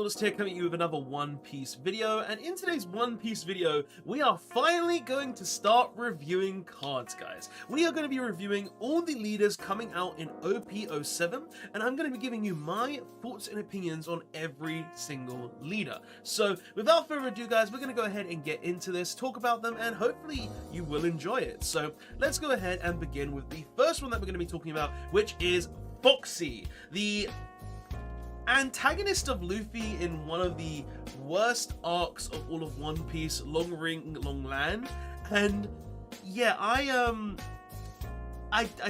Duelist here, coming at you with another One Piece video, and in today's One Piece video, we are finally going to start reviewing cards, guys. We are going to be reviewing all the leaders coming out in OP07, and I'm going to be giving you my thoughts and opinions on every single leader. So, without further ado, guys, we're going to go ahead and get into this, talk about them, and hopefully you will enjoy it. So, let's go ahead and begin with the first one that we're going to be talking about, which is Foxy, the antagonist of Luffy in one of the worst arcs of all of One Piece, Long Ring, Long Land. And yeah, I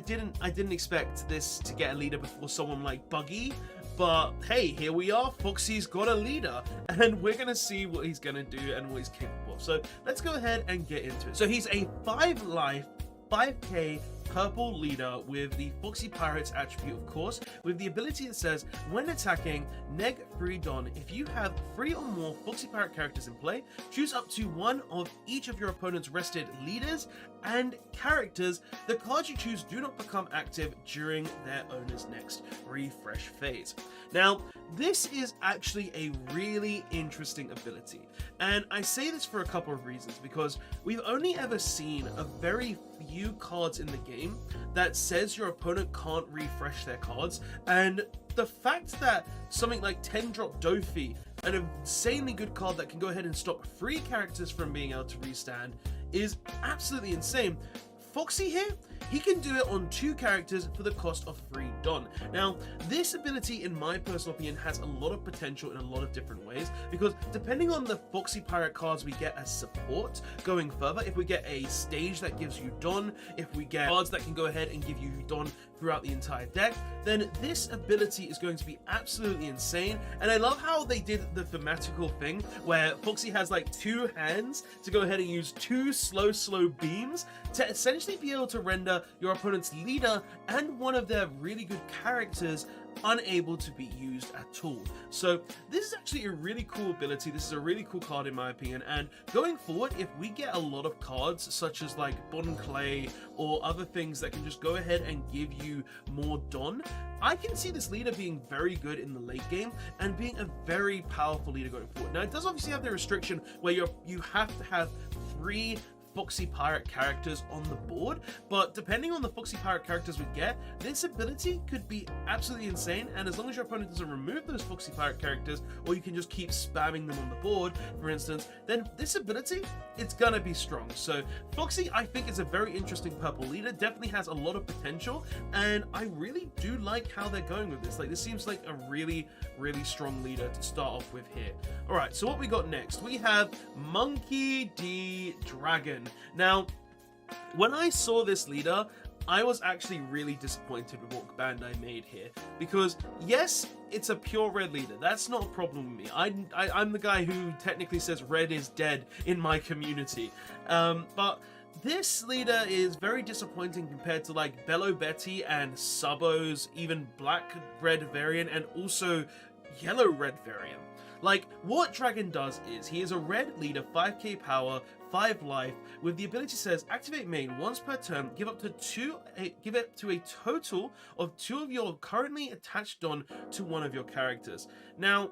didn't expect this to get a leader before someone like Buggy, but hey, here we are. Foxy's got a leader, and we're gonna see what he's gonna do and what he's capable of. So let's go ahead and get into it. So he's a 5 life, 5k purple leader with the Foxy Pirates attribute, of course, with the ability that says, when attacking, neg 3 Don. If you have 3 or more Foxy Pirate characters in play, choose up to one of each of your opponent's rested leaders and characters. The cards you choose do not become active during their owner's next refresh phase. Now, this is actually a really interesting ability, and I say this for a couple of reasons, because we've only ever seen a very few cards in the game that says your opponent can't refresh their cards, and the fact that something like 10-drop Dofi, an insanely good card that can go ahead and stop 3 characters from being able to restand, is absolutely insane. Foxy here, he can do it on 2 characters for the cost of 3 Don. Now, this ability, in my personal opinion, has a lot of potential in a lot of different ways, because depending on the Foxy Pirate cards we get as support going further, if we get a stage that gives you Don, if we get cards that can go ahead and give you Don throughout the entire deck, then this ability is going to be absolutely insane. And I love how they did the thematical thing where Foxy has like 2 hands to go ahead and use 2 slow beams to essentially be able to render your opponent's leader and one of their really good characters unable to be used at all. So this is actually a really cool ability. This is a really cool card in my opinion, and going forward, if we get a lot of cards such as like Bon Clay or other things that can just go ahead and give you more Don, I can see this leader being very good in the late game and being a very powerful leader going forward. Now, it does obviously have the restriction where you have to have 3 Foxy Pirate characters on the board, but depending on the Foxy Pirate characters we get, this ability could be absolutely insane. And as long as your opponent doesn't remove those Foxy Pirate characters, or you can just keep spamming them on the board, for instance, then this ability, it's gonna be strong. So Foxy, I think, is a very interesting purple leader, definitely has a lot of potential, and I really do like how they're going with this. Like, this seems like a really strong leader to start off with here. All right, so what we got next? We have Monkey D. Dragon. Now, when I saw this leader, I was actually really disappointed with what Bandai made here, because yes, it's a pure red leader. That's not a problem with me. I'm the guy who technically says red is dead in my community, but this leader is very disappointing compared to like Bello Betty and Subbo's even black red variant and also yellow red variant. Like, what Dragon does is, he is a red leader, 5k power, 5 life, with the ability says, activate main once per turn, give it to a total of 2 of your currently attached Don to one of your characters. Now,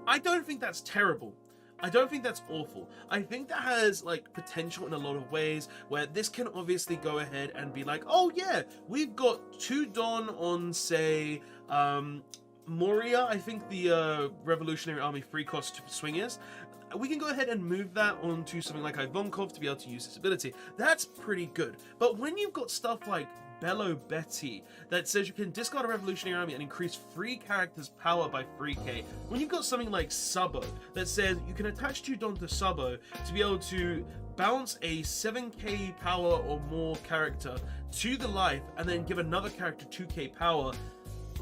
I don't think that's terrible. I don't think that's awful. I think that has like potential in a lot of ways, where this can obviously go ahead and be like, oh yeah, we've got 2 Don on, say, Moria, I think the Revolutionary Army free cost swing is. We can go ahead and move that onto something like Ivankov to be able to use this ability. That's pretty good. But when you've got stuff like Bello Betty that says you can discard a Revolutionary Army and increase 3 characters' power by 3k, when you've got something like Subbo that says you can attach 2 Don to Subbo to be able to bounce a 7k power or more character to the life and then give another character 2k power,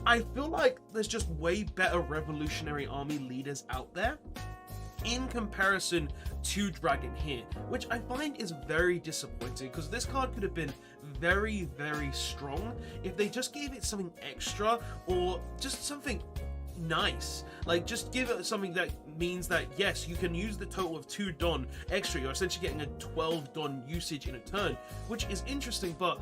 I feel like there's just way better Revolutionary Army leaders out there in comparison to Dragon here, which I find is very disappointing, because this card could have been very strong if they just gave it something extra, or just something nice. Like, just give it something that means that yes, you can use the total of 2 Don extra. You're essentially getting a 12 Don usage in a turn, which is interesting, but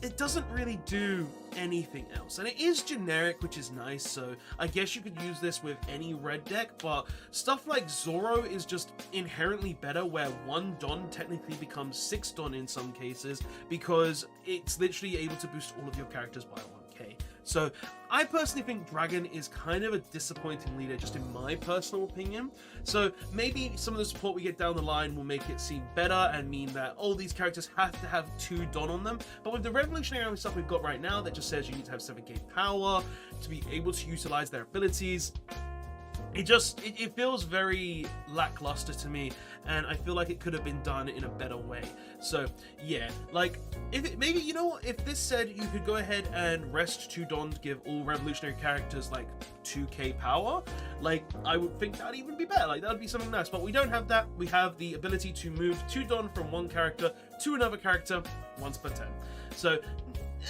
it doesn't really do anything else, and it is generic, which is nice. So I guess you could use this with any red deck, but stuff like Zoro is just inherently better, where 1 Don technically becomes 6 Don in some cases, because it's literally able to boost all of your characters by 1k. So I personally think Dragon is kind of a disappointing leader, just in my personal opinion. So maybe some of the support we get down the line will make it seem better and mean that all these characters have to have 2 Don on them. But with the Revolutionary Army stuff we've got right now that just says you need to have 7k power to be able to utilize their abilities, it feels very lackluster to me, and I feel like it could have been done in a better way. So yeah, like, maybe, you know what, if this said you could go ahead and rest 2 Don to give all revolutionary characters like 2k power, like, I would think that'd even be better. Like, that would be something nice, but we don't have that. We have the ability to move 2 Don from one character to another character once per turn. So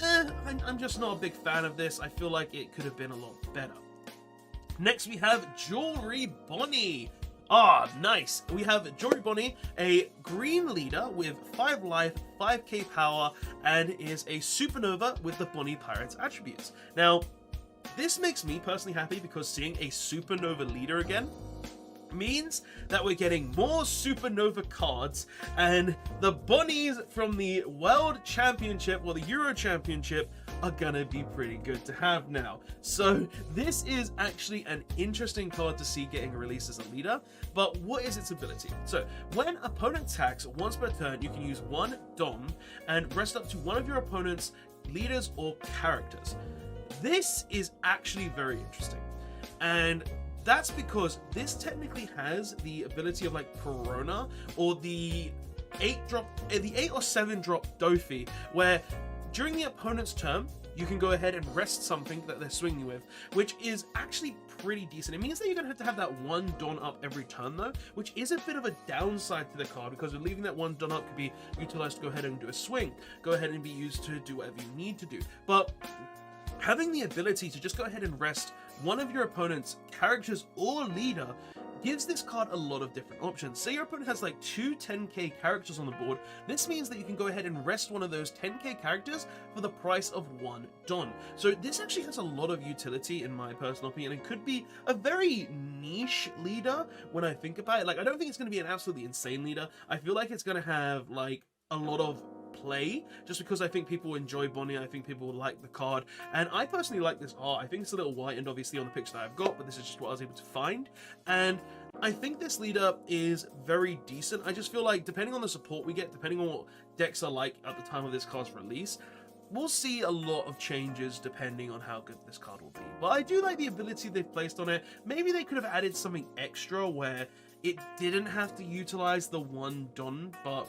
I'm just not a big fan of this. I feel like it could have been a lot better. Next, we have Jewelry Bonnie. Ah, nice. We have Jewelry Bonnie, a green leader with 5 life, 5k power, and is a supernova with the Bonnie Pirates attributes. Now, this makes me personally happy, because seeing a supernova leader again means that we're getting more supernova cards, and the Bonnies from the World Championship or the Euro Championship are gonna be pretty good to have now. So this is actually an interesting card to see getting released as a leader. But what is its ability? So when opponent attacks once per turn, you can use 1 Dom and rest up to one of your opponent's leaders or characters. This is actually very interesting, and that's because this technically has the ability of like Perona, or the 8 or 7 drop Dofi, where during the opponent's turn, you can go ahead and rest something that they're swinging with, which is actually pretty decent. It means that you're going to have that 1 Don up every turn though, which is a bit of a downside to the card, because leaving that 1 Don up could be utilized to go ahead and do a swing, go ahead and be used to do whatever you need to do. But having the ability to just go ahead and rest one of your opponent's characters or leader gives this card a lot of different options. Say your opponent has like 2 10k characters on the board, this means that you can go ahead and rest one of those 10k characters for the price of 1 Don. So this actually has a lot of utility in my personal opinion, and could be a very niche leader when I think about it. Like, I don't think it's going to be an absolutely insane leader. I feel like it's going to have like a lot of play, just because I think people enjoy Bonnie. I think people like the card, and I personally like this art. I think it's a little whitened obviously on the picture that I've got, but this is just what I was able to find, and I think this leader is very decent. I just feel like depending on the support we get, depending on what decks are like at the time of this card's release, we'll see a lot of changes depending on how good this card will be. But I do like the ability they've placed on it. Maybe they could have added something extra where it didn't have to utilize the 1 Don, but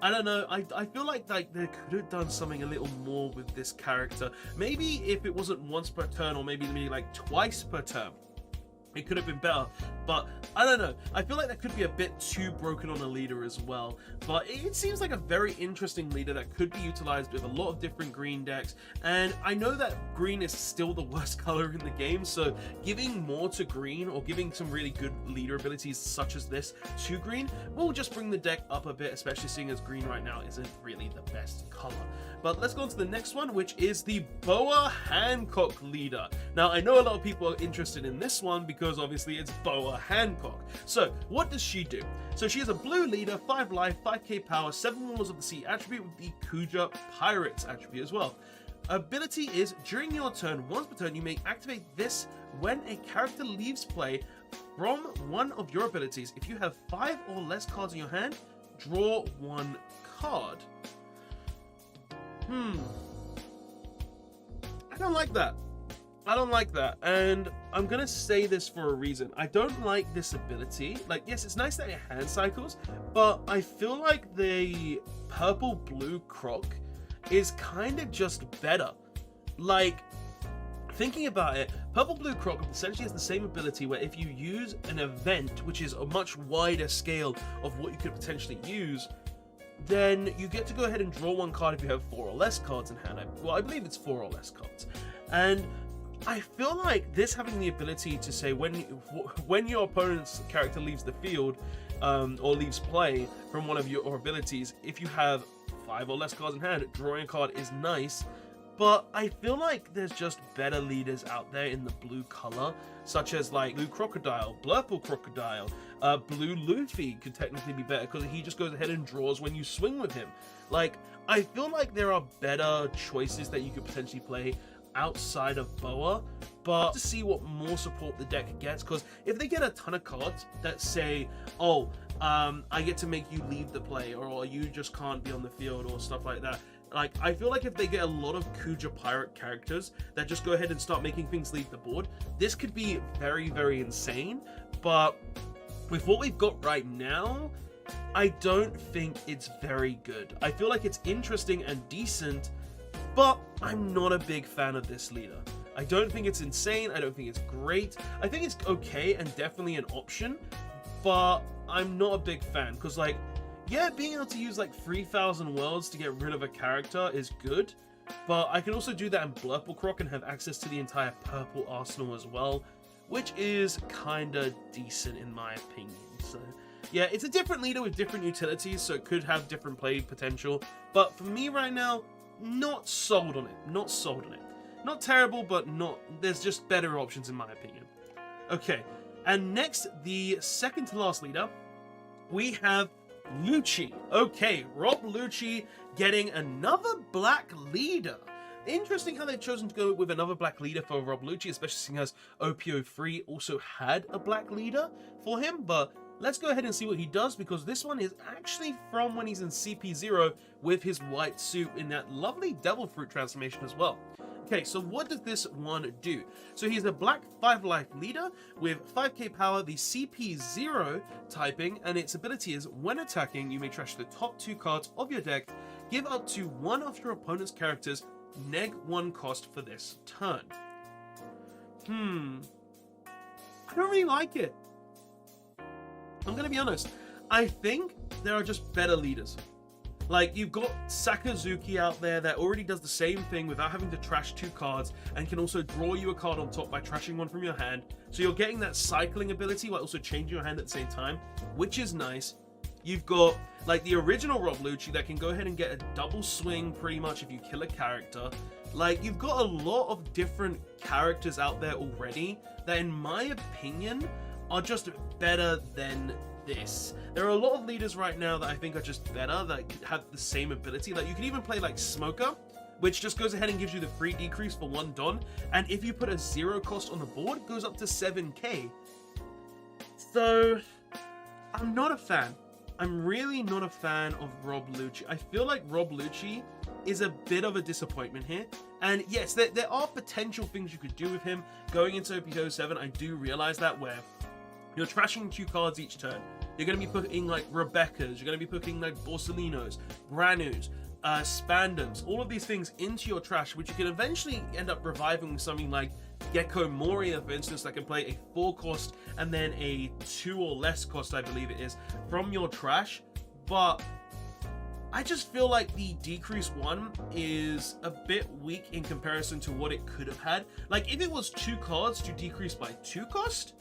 I don't know, I feel like they could have done something a little more with this character. Maybe if it wasn't once per turn, or maybe like twice per turn, it could have been better. But I don't know, I feel like that could be a bit too broken on a leader as well. But it seems like a very interesting leader that could be utilized with a lot of different green decks, and I know that green is still the worst color in the game, so giving more to green, or giving some really good leader abilities such as this to green, will just bring the deck up a bit, especially seeing as green right now isn't really the best color. But let's go on to the next one, which is the Boa Hancock leader. Now, I know a lot of people are interested in this one because obviously it's Boa Hancock. So what does she do? So she is a blue leader, 5 life, 5k power, 7 Wars of the Sea attribute with the Kuja Pirates attribute as well. Ability is, during your turn, once per turn, you may activate this when a character leaves play from one of your abilities. If you have 5 or less cards in your hand, draw 1 card. I don't like that. I don't like that, and I'm gonna say this for a reason. I don't like this ability. Like, yes, it's nice that it hand cycles, but I feel like the purple-blue Croc is kind of just better. Like, thinking about it, purple-blue Croc essentially has the same ability where if you use an event, which is a much wider scale of what you could potentially use, then you get to go ahead and draw 1 card if you have 4 or less cards in hand. Well, I believe it's 4 or less cards. And I feel like this having the ability to say when your opponent's character leaves the field, or leaves play from one of your abilities, if you have 5 or less cards in hand. Drawing a card is nice, but I feel like there's just better leaders out there in the blue color, such as like Blue Crocodile, Blurple Crocodile, Blue Luffy could technically be better because he just goes ahead and draws when you swing with him. Like, I feel like there are better choices that you could potentially play outside of Boa, but to see what more support the deck gets, because if they get a ton of cards that say, oh, I get to make you leave the play, or you just can't be on the field, or stuff like that. Like, I feel like if they get a lot of Kuja Pirate characters that just go ahead and start making things leave the board, this could be very, very insane. But with what we've got right now, I don't think it's very good. I feel like it's interesting and decent, but I'm not a big fan of this leader. I don't think it's insane. I don't think it's great. I think it's okay and definitely an option, but I'm not a big fan because, like, yeah, being able to use like 3,000 worlds to get rid of a character is good, but I can also do that in Blurple Croc and have access to the entire purple arsenal as well, which is kinda decent in my opinion. So yeah, it's a different leader with different utilities, so it could have different play potential, but for me right now, not sold on it. Not sold on it. Not terrible, but not, there's just better options in my opinion. Okay, and next, the second to last leader, we have Lucci. Okay, Rob Lucci getting another black leader. Interesting how they've chosen to go with another black leader for Rob Lucci, especially seeing as OP03 also had a black leader for him, but let's go ahead and see what he does, because this one is actually from when he's in CP0 with his white suit in that lovely Devil Fruit transformation as well. Okay, so what does this one do? So he's a black 5-life leader with 5k power, the CP0 typing, and its ability is when attacking, you may trash the top 2 cards of your deck, give up to one of your opponent's characters -1 cost for this turn. I don't really like it. I'm gonna be honest. I think there are just better leaders. Like, you've got Sakazuki out there that already does the same thing without having to trash 2 cards and can also draw you a card on top by trashing one from your hand. So you're getting that cycling ability while also changing your hand at the same time, which is nice. You've got, like, the original Rob Lucci that can go ahead and get a double swing pretty much if you kill a character. Like, you've got a lot of different characters out there already that, in my opinion, are just better than this. There are a lot of leaders right now that I think are just better, that have the same ability. Like, you can even play like Smoker, which just goes ahead and gives you the free decrease for 1 Don, and if you put a 0 cost on the board, it goes up to 7k. So I'm not a fan. I'm really not a fan of Rob Lucci. I feel like Rob Lucci is a bit of a disappointment here. And yes, there are potential things you could do with him. Going into OP07, I do realize that, where you're trashing 2 cards each turn. You're going to be putting like Rebecca's, you're going to be putting like Borsalinos, Granus, Spandums, all of these things into your trash, which you can eventually end up reviving with something like Gecko Moria, for instance, that can play a 4 cost and then a 2 or less cost, I believe it is, from your trash. But I just feel like the decrease 1 is a bit weak in comparison to what it could have had. Like, if it was 2 cards to decrease by 2 cost,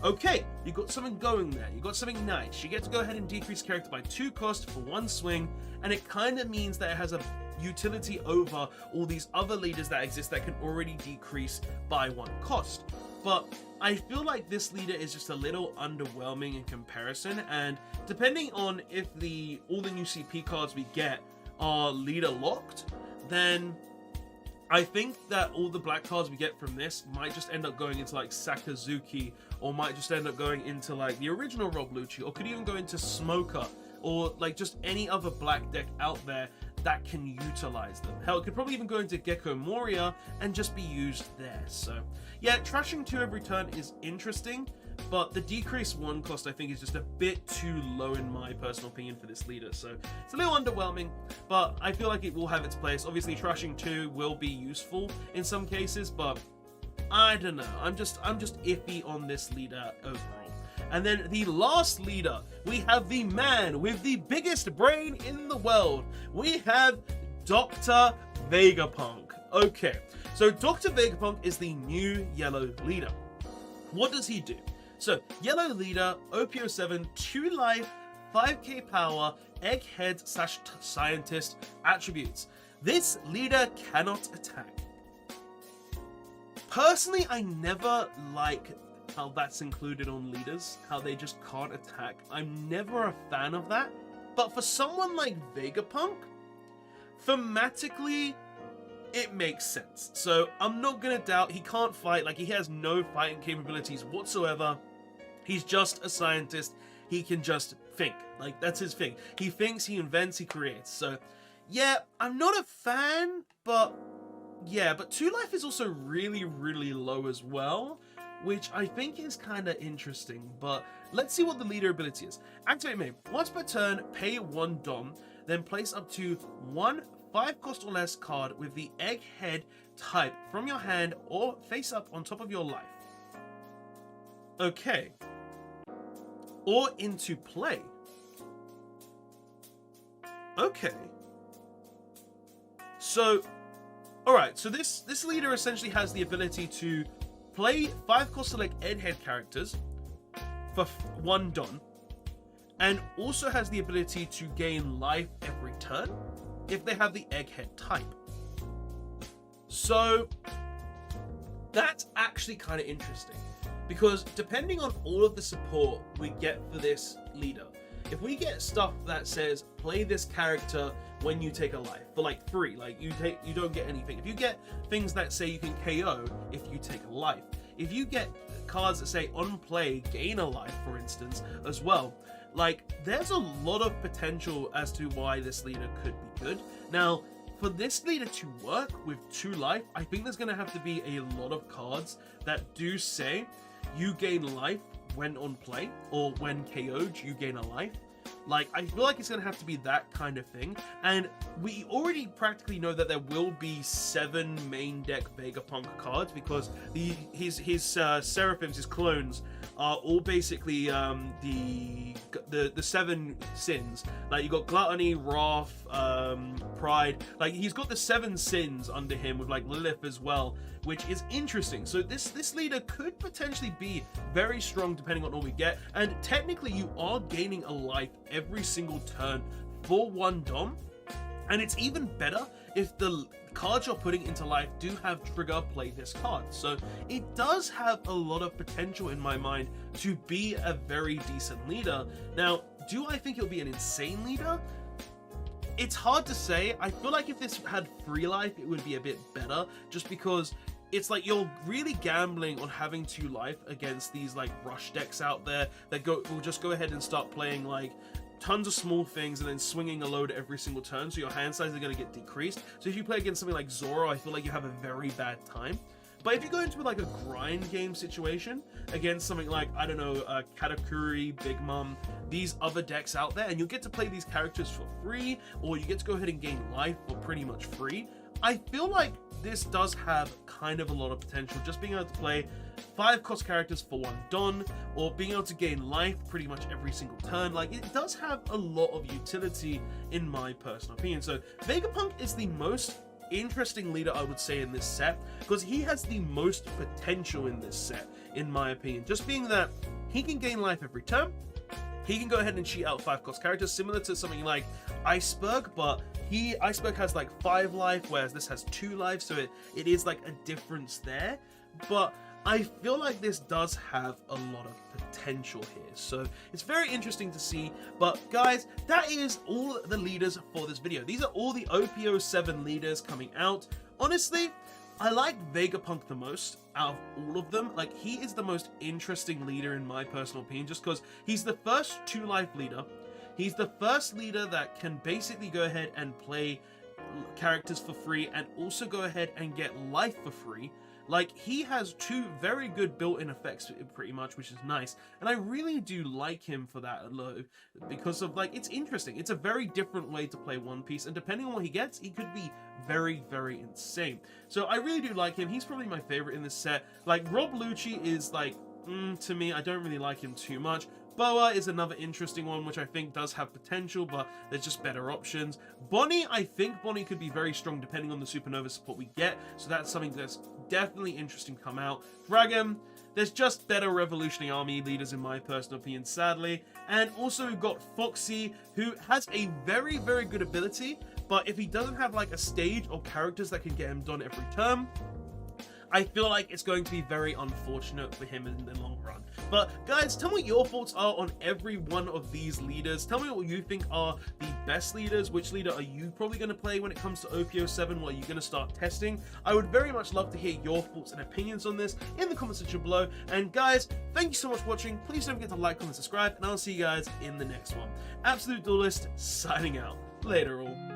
okay, you got something going there. You got something nice. You get to go ahead and decrease character by 2 cost for 1 swing, and it kind of means that it has a utility over all these other leaders that exist that can already decrease by 1 cost. But I feel like this leader is just a little underwhelming in comparison, and depending on if all the new CP cards we get are leader locked, then I think that all the black cards we get from this might just end up going into like Sakazuki, or might just end up going into like the original Rob Lucci, or could even go into Smoker, or like just any other black deck out there that can utilize them. Hell, it could probably even go into Gecko Moria and just be used there. So yeah, trashing 2 every turn is interesting, but the decrease 1 cost I think is just a bit too low in my personal opinion for this leader. So it's a little underwhelming, but I feel like it will have its place. Obviously trashing 2 will be useful in some cases, but I don't know. I'm just iffy on this leader overall. And then the last leader, we have the man with the biggest brain in the world. We have Dr. Vegapunk. Okay, so Dr. Vegapunk is the new yellow leader. What does he do? So, yellow leader, OP07, 2 life, 5k power, egghead / scientist attributes. This leader cannot attack. Personally, I never like how that's included on leaders, how they just can't attack. I'm never a fan of that. But for someone like Vegapunk, thematically, it makes sense. So I'm not gonna doubt he can't fight, like he has no fighting capabilities whatsoever. He's just a scientist. He can just think, like that's his thing. He thinks, he invents, he creates. So yeah, I'm not a fan, but yeah, but 2 life is also really, really low as well, which I think is kind of interesting. But let's see what the leader ability is. Activate main. Once per turn, pay 1 Dom, then place up to 1 5-cost or less card with the egghead type from your hand or face up on top of your life. Okay. Or into play. Okay. So, alright, so this leader essentially has the ability to play 5-cost select egghead characters for 1 Don, and also has the ability to gain life every turn if they have the egghead type. So that's actually kind of interesting, because depending on all of the support we get for this leader, if we get stuff that says play this character when you take a life for like free, like you don't get anything. If you get things that say you can KO if you take a life, if you get cards that say on play gain a life, for instance, as well, like there's a lot of potential as to why this leader could be good. Now, for this leader to work with 2 life, I think there's going to have to be a lot of cards that do say you gain life when on play, or when KO'd you gain a life. Like, I feel like it's going to have to be that kind of thing. And we already practically know that there will be 7 main deck Vegapunk cards, because his Seraphims, his clones, are all basically the 7 sins. Like, you got Gluttony, Wrath, Pride. Like, he's got the 7 sins under him with, like, Lilith as well, which is interesting. So this leader could potentially be very strong depending on what we get. And technically, you are gaining a life every single turn for 1 Dom. And it's even better if the cards you're putting into life do have trigger play this card. So it does have a lot of potential in my mind to be a very decent leader. Now, do I think it'll be an insane leader? It's hard to say. I feel like if this had free life, it would be a bit better, just because it's like you're really gambling on having 2 life against these like rush decks out there that will just go ahead and start playing like tons of small things and then swinging a load every single turn, so your hand size is going to get decreased. So if you play against something like Zoro, I feel like you have a very bad time. But if you go into like a grind game situation against something like, I don't know, Katakuri, Big Mom, these other decks out there, and you'll get to play these characters for free, or you get to go ahead and gain life for pretty much free, I feel like this does have kind of a lot of potential, just being able to play 5-cost characters for 1 Don, or being able to gain life pretty much every single turn. Like, it does have a lot of utility in my personal opinion. So Vegapunk is the most interesting leader, I would say, in this set, because he has the most potential in this set, in my opinion. Just being that he can gain life every turn, he can go ahead and cheat out 5-cost characters, similar to something like Iceberg, but Iceberg has like 5 life, whereas this has 2 life, so it is like a difference there. But I feel like this does have a lot of potential here, so it's very interesting to see. But guys, that is all the leaders for this video. These are all the OP07 leaders coming out. Honestly, I like Vegapunk the most out of all of them. Like, he is the most interesting leader in my personal opinion, just because he's the first 2 life leader. He's the first leader that can basically go ahead and play characters for free and also go ahead and get life for free. Like, he has 2 very good built-in effects pretty much, which is nice. And I really do like him for that, because of, like, it's interesting. It's a very different way to play One Piece, and depending on what he gets, he could be very, very insane. So I really do like him. He's probably my favorite in this set. Like, Rob Lucci is, like, to me, I don't really like him too much. Boa is another interesting one, which I think does have potential, but there's just better options. Bonnie, I think Bonnie could be very strong depending on the Supernova support we get, so that's something that's definitely interesting to come out. Dragon, there's just better Revolutionary Army leaders in my personal opinion, sadly. And also we've got Foxy, who has a very, very good ability, but if he doesn't have like a stage or characters that can get him done every turn, I feel like it's going to be very unfortunate for him in the long run. But guys, tell me what your thoughts are on every one of these leaders. Tell me what you think are the best leaders. Which leader are you probably going to play when it comes to OP07? What are you going to start testing? I would very much love to hear your thoughts and opinions on this in the comment section below. And guys, thank you so much for watching. Please don't forget to like, comment, subscribe, and I'll see you guys in the next one. Absolute Duelist signing out. Later all.